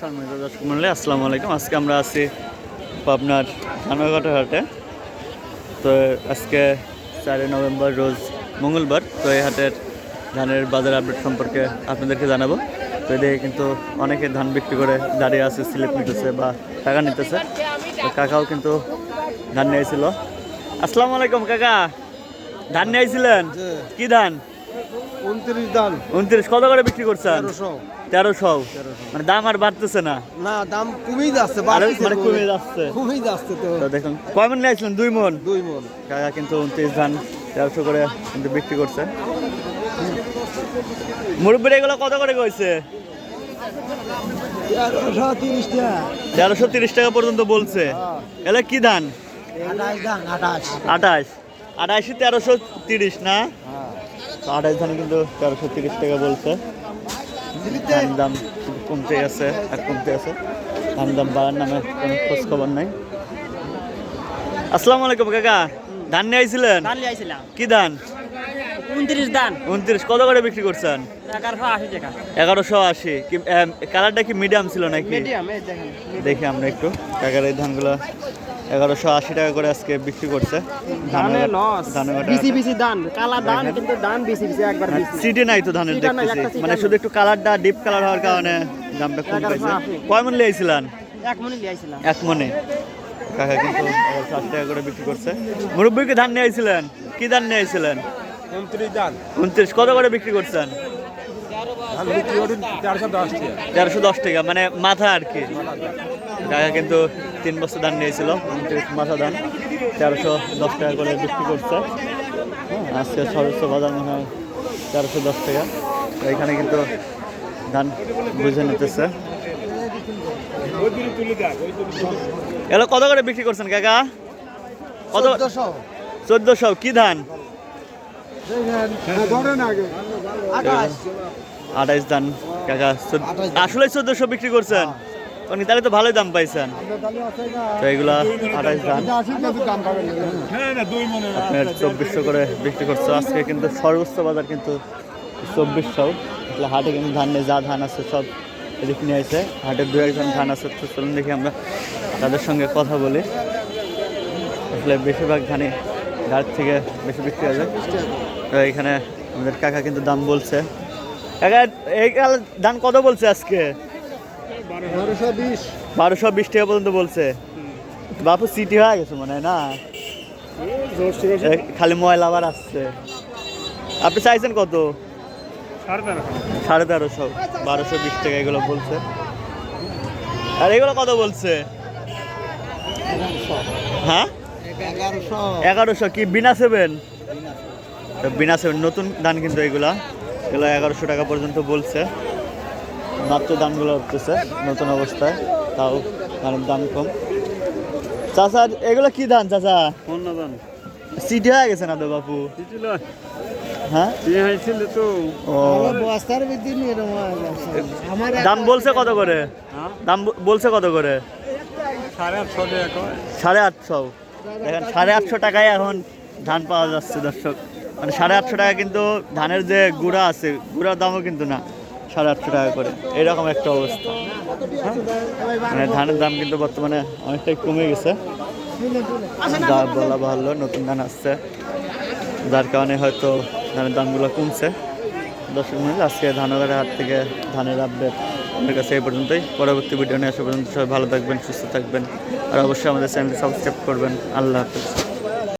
সম্মানিত দর্শক মণ্ডলী, আসসালামু আলাইকুম। আজকে আমরা আছি পাবনার ধানবাগাটা হাটে। তো আজকে 4 নভেম্বর রোজ মঙ্গলবার। তো এই হাটের ধানের বাজার আপডেট সম্পর্কে আপনাদেরকে জানাবো। তো এদিকে কিন্তু অনেকে ধান বিক্রি করে দাঁড়িয়ে আছে, স্লিপ নিতেছে বা টাকা নিতেছে। তো কাকাও কিন্তু ধান নিয়েছিল। আসসালামু আলাইকুম কাকা, ধান নিয়েছিলেন? কি ধান? 29 ধান। 29 কত করে বিক্রি করছেন? 1300। মানে দাম আর বাড়তেছে না? না, দাম কমেই যাচ্ছে, মানে কমে যাচ্ছে। কমেই যাচ্ছে তো। তো দেখুন কয় মন নিয়েছিলেন? 2 মন। 2 মণ। কাকা কিন্তু 29 ধান 1300 করে কিন্তু বিক্রি করছে। মুরব্বির এগুলো কত করে কইছে? 1330 টাকা। 1330 টাকা পর্যন্ত বলছে। এলা কি ধান? 28 ধান। 28 1330 না? 28 ধান কিন্তু 1330 টাকা বলছে। ধান দাম কমতে গেছে আর কমতে আছে, ধান দাম বাড়ার নামে কোনো খোঁজ খবর নাই। আসসালামু আলাইকুম কাকা, ধান নিয়ে আইছিলেন? ধান নিয়ে আইছিলাম। কি ধান? 29 ধান। 29 কত করে বিক্রি করছেন? 1180 টাকা। 1180। কি কালারটা কি মিডিয়াম ছিল নাকি? মিডিয়াম, এই দেখেন। দেখি আমরা একটু। কাকার এই ধানগুলো 1180 টাকা করে আজকে বিক্রি করছে। ধানে লস। ধানবাটা বিসি বিসি ধান, কালা ধান, কিন্তু ধান বিসি বিসি একবার বিসি। সিটি নাই তো ধানের সিটি নাই, দেখতেছি, একটা সিটি মানে নাই। শুধু একটু কালারটা ডিপ কালার হওয়ার কারণে দামটা কম পাইছে। 1180 কয় মন লিয়েছিলেন? এক মনে নিয়ে আইছিলাম। 1 মনে। কাকা কিন্তু 1180 টাকা করে বিক্রি করছে। মুরব্বিকে ধান নিয়ে আইছিলেন? কি ধান নিয়ে আইছিলেন? 29 ধান। 29 কত করে বিক্রি করছেন? ধান বিক্রি করি 410 টাকা। 1310 টাকা, মানে মাথা আর কি। কাকা কিন্তু 3 বছর ধান নিয়েছিল, 29 মাথা ধান 1310 টাকা করে বিক্রি করছে। আজকে সর্বোচ্চ বাজার মনে হয় 1310 টাকা। তো এখানে কিন্তু ধান বুঝে নিতেছে। এগুলো কত করে বিক্রি করছেন কাকা? কত? 1400। কি ধান? 28 ধান কাকা। আসলে 1400 বিক্রি করছেন? উনি তাহলে তো ভালোই দাম পাইছেন। তো এগুলা 28 ধান আপনার 2400 করে বিক্রি করছে। আজকে কিন্তু সর্বোচ্চ বাজার কিন্তু 2400। আসলে হাটে কিন্তু ধান নেই, যা ধান আছে সব এদিকে নিয়ে আসে। হাটে 2-1 ধান আছে। তো চলুন দেখি আমরা তাদের সঙ্গে কথা বলি। আসলে বেশিরভাগ ধানই ঘাট থেকে বেশি বিক্রি হয়ে যায়। তো এখানে আমাদের কাকা কিন্তু দাম বলছে। কাকা এই ধান কত বলছে আজকে? 1220 টাকা পর্যন্ত বলছে। বাপু সিটি হয়ে গেছে মনে হয় না, খালি ময়লা আবার আসছে। আপনি চাইছেন কত? 1350। 1220 টাকা এগুলো বলছে। আর এগুলো কত বলছে? হ্যাঁ 1100। কি বিনা 7? বিনা 7 নতুন ধান কিন্তু এগুলো 1100 টাকা পর্যন্ত বলছে। মাত্র দামগুলো উঠতেছে নতুন অবস্থায়, তাও ধানের দাম কম। চাচা এগুলো কি ধান চাচা? সিটি হয়ে গেছে না তো বাপু? হ্যাঁ দাম বলছে কত করে? দাম বলছে কত করে? 850। দেখেন 850 টাকায় এখন ধান পাওয়া যাচ্ছে দর্শক। মানে 850 টাকা কিন্তু ধানের যে গুঁড়া আছে, গুঁড়ার দামও কিন্তু না 850 টাকা করে, এরকম একটা অবস্থা। মানে ধানের দাম কিন্তু বর্তমানে অনেকটাই কমে গেছে। বলা ভালো, নতুন ধান আসছে যার কারণে হয়তো ধানের দামগুলো কমছে। দর্শক মহলে আজকে ধানবাগাটা হাট থেকে ধানের আপডেট আমার কাছে এই পর্যন্তই। পরবর্তী ভিডিও নিয়ে আসা পর্যন্ত সবাই ভালো থাকবেন, সুস্থ থাকবেন, আর অবশ্যই আমাদের চ্যানেলটি সাবস্ক্রাইব করবেন। আল্লাহ হাফেজ।